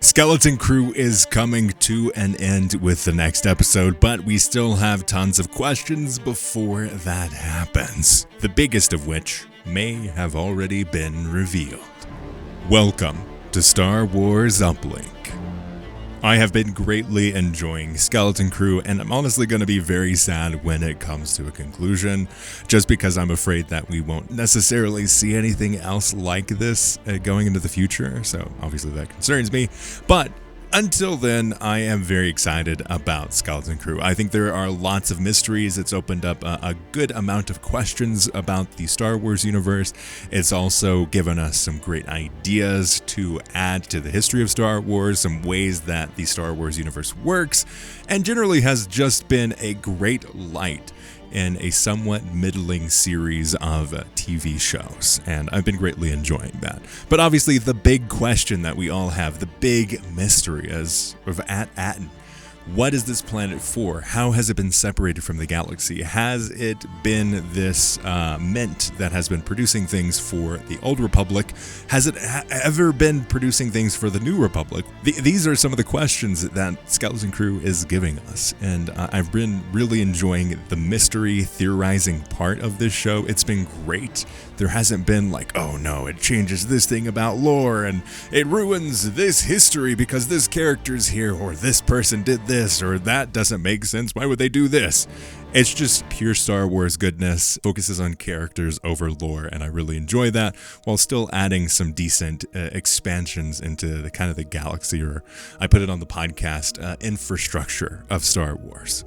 Skeleton Crew is coming to an end with the next episode, but we still have tons of questions before that happens. The biggest of which may have already been revealed. Welcome to Star Wars Uplink. I have been greatly enjoying Skeleton Crew, and I'm honestly going to be very sad when it comes to a conclusion, just because I'm afraid that we won't necessarily see anything else like this going into the future, so obviously that concerns me. But until then, I am very excited about Skeleton Crew. I think there are lots of mysteries. It's opened up a good amount of questions about the Star Wars universe. It's also given us some great ideas to add to the history of Star Wars, some ways that the Star Wars universe works, and generally has just been a great light in a somewhat middling series of TV shows, and I've been greatly enjoying that. But obviously the big question that we all have, the big mystery is of At-Aten. What is this planet for? How has it been separated from the galaxy? Has it been this mint that has been producing things for the Old Republic? Has it ever been producing things for the New Republic? These are some of the questions that Skeleton Crew is giving us, and I've been really enjoying the mystery theorizing part of this show. It's been great. There hasn't been like, oh no, it changes this thing about lore, and it ruins this history because this character's here, or this person did this, or that doesn't make sense. Why would they do this? It's just pure Star Wars goodness, focuses on characters over lore, and I really enjoy that, while still adding some decent expansions into the kind of the galaxy, or I put it on the podcast, infrastructure of Star Wars.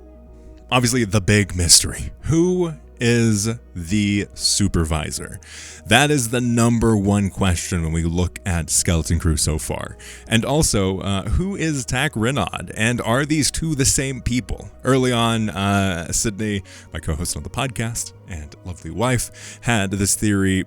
Obviously, the big mystery. Who is the Supervisor? That is the number one question when we look at Skeleton Crew so far. And also, who is Tak Rennod? And are these two the same people? Early on, Sydney, my co-host on the podcast and lovely wife, had this theory,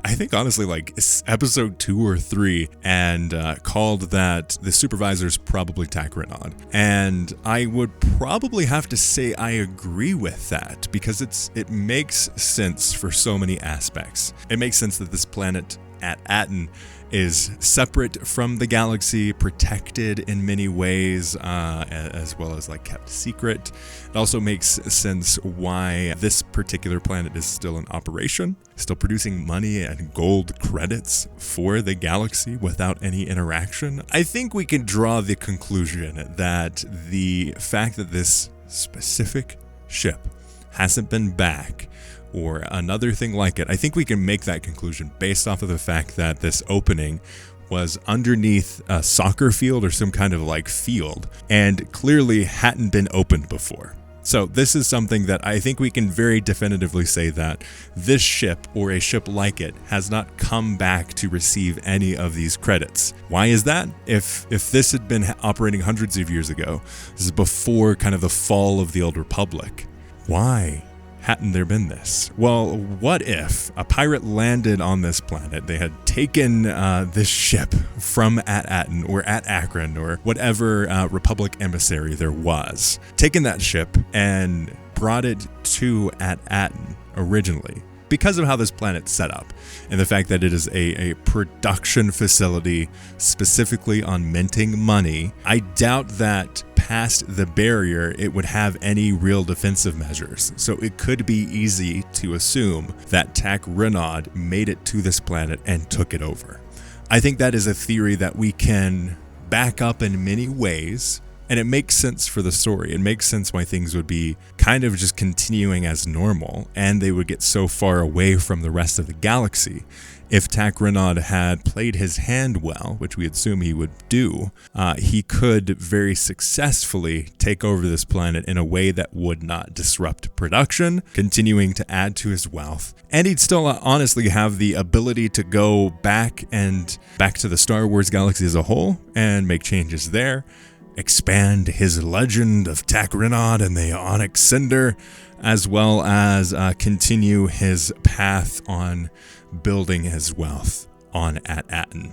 I think honestly like episode 2 or 3, and called that the Supervisor's probably Tak Rennod. And I would probably have to say I agree with that, because it makes sense for so many aspects. It makes sense that this planet At-Aten is separate from the galaxy, protected in many ways, as well as like kept secret. It also makes sense why this particular planet is still in operation, still producing money and gold credits for the galaxy without any interaction. I think we can draw the conclusion that the fact that this specific ship hasn't been back, or another thing like it, I think we can make that conclusion based off of the fact that this opening was underneath a soccer field or some kind of like field, and clearly hadn't been opened before. So this is something that I think we can very definitively say that this ship, or a ship like it, has not come back to receive any of these credits. Why is that? If this had been operating hundreds of years ago, this is before kind of the fall of the Old Republic, why hadn't there been this? Well, what if a pirate landed on this planet? They had taken this ship from At-Aten, or At-Akron, or whatever Republic emissary there was, taken that ship and brought it to At-Aten originally, because of how this planet's set up, and the fact that it is a production facility specifically on minting money. I doubt that past the barrier it would have any real defensive measures, so it could be easy to assume that Tak Rennod made it to this planet and took it over. I think that is a theory that we can back up in many ways, and it makes sense for the story. It makes sense why things would be kind of just continuing as normal, and they would get so far away from the rest of the galaxy. If Tak Rennod had played his hand well, which we assume he would do, he could very successfully take over this planet in a way that would not disrupt production, continuing to add to his wealth. And he'd still honestly have the ability to go back to the Star Wars galaxy as a whole and make changes there, expand his legend of Tak Rennod and the Onyx Cinder, as well as continue his path on building his wealth on At-Aten.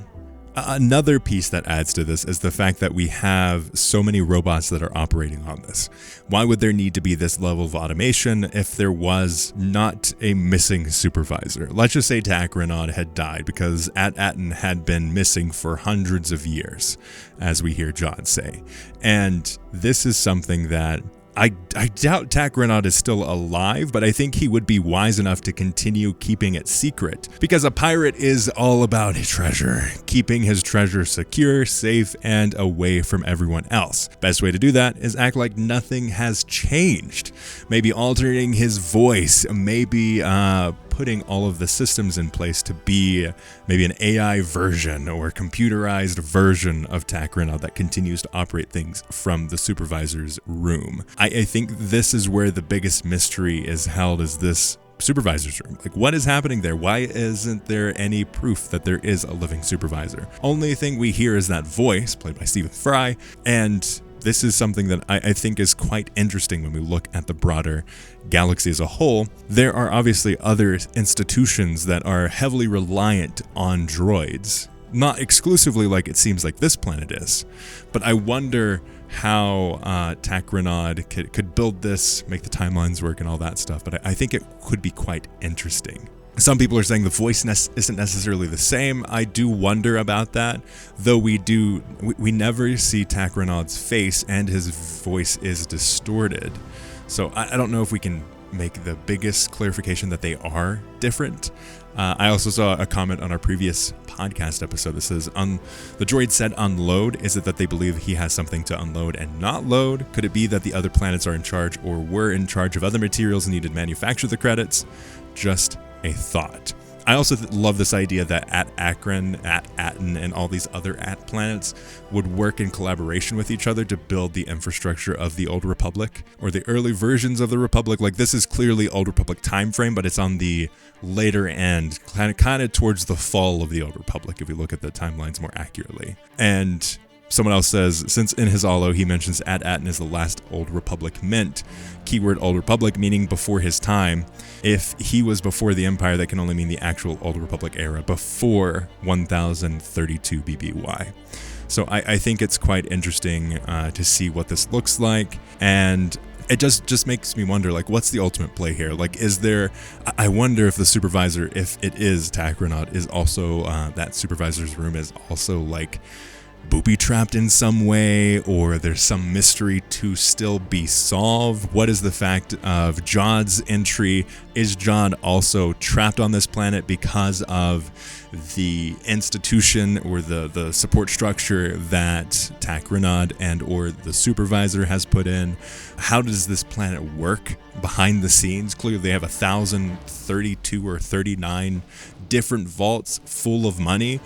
Another piece that adds to this is the fact that we have so many robots that are operating on this. Why would there need to be this level of automation if there was not a missing supervisor? Let's just say Tak Rennod had died because At-Aten had been missing for hundreds of years, as we hear John say. And this is something that I doubt Tak Rennod is still alive, but I think he would be wise enough to continue keeping it secret, because a pirate is all about his treasure, keeping his treasure secure, safe, and away from everyone else. Best way to do that is act like nothing has changed. Maybe altering his voice, maybe putting all of the systems in place to be maybe an AI version or computerized version of Tak Rennod that continues to operate things from the supervisor's room. I think this is where the biggest mystery is held, is this supervisor's room. Like, what is happening there? Why isn't there any proof that there is a living supervisor? Only thing we hear is that voice played by Stephen Fry, and this is something that I think is quite interesting when we look at the broader galaxy as a whole. There are obviously other institutions that are heavily reliant on droids. Not exclusively like it seems like this planet is, but I wonder how Tak Rennod could build this, make the timelines work and all that stuff, but I think it could be quite interesting. Some people are saying the voice isn't necessarily the same. I do wonder about that, though we never see Tak Rennod's face and his voice is distorted. So I don't know if we can make the biggest clarification that they are different. I also saw a comment on our previous podcast episode that says, the droid said unload. Is it that they believe he has something to unload and not load? Could it be that the other planets are in charge or were in charge of other materials and needed to manufacture the credits? Just a thought. I also love this idea that At-Aten, and all these other planets would work in collaboration with each other to build the infrastructure of the Old Republic, or the early versions of the Republic. Like, this is clearly Old Republic time frame, but it's on the later end, kind of towards the fall of the Old Republic, if you look at the timelines more accurately. And someone else says, since in his Allo he mentions At-Aten is the last Old Republic mint, keyword Old Republic meaning before his time. If he was before the Empire, that can only mean the actual Old Republic era, before 1032 BBY. So I think it's quite interesting to see what this looks like, and it just makes me wonder, like, what's the ultimate play here? Like, I wonder if the supervisor, if it is Tak Rennod, is also, that supervisor's room is also, like, booby-trapped in some way, or there's some mystery to still be solved. What is the fact of Jod's entry? Is Jod also trapped on this planet because of the institution or the support structure that Tak Rennod and or the supervisor has put in? How does this planet work behind the scenes? Clearly they have 1,032 or 39 different vaults full of money.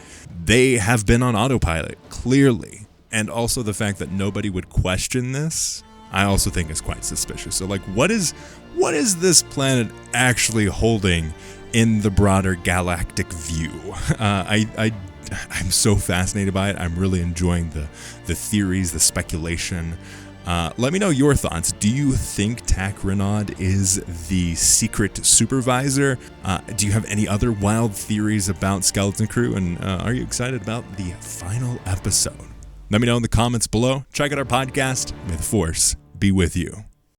They have been on autopilot, clearly. And also the fact that nobody would question this, I also think is quite suspicious. So, like, what is this planet actually holding in the broader galactic view? I'm so fascinated by it. I'm really enjoying the theories, the speculation. Let me know your thoughts. Do you think Tak Rennod is the secret supervisor? Do you have any other wild theories about Skeleton Crew? And are you excited about the final episode? Let me know in the comments below. Check out our podcast. May the Force be with you.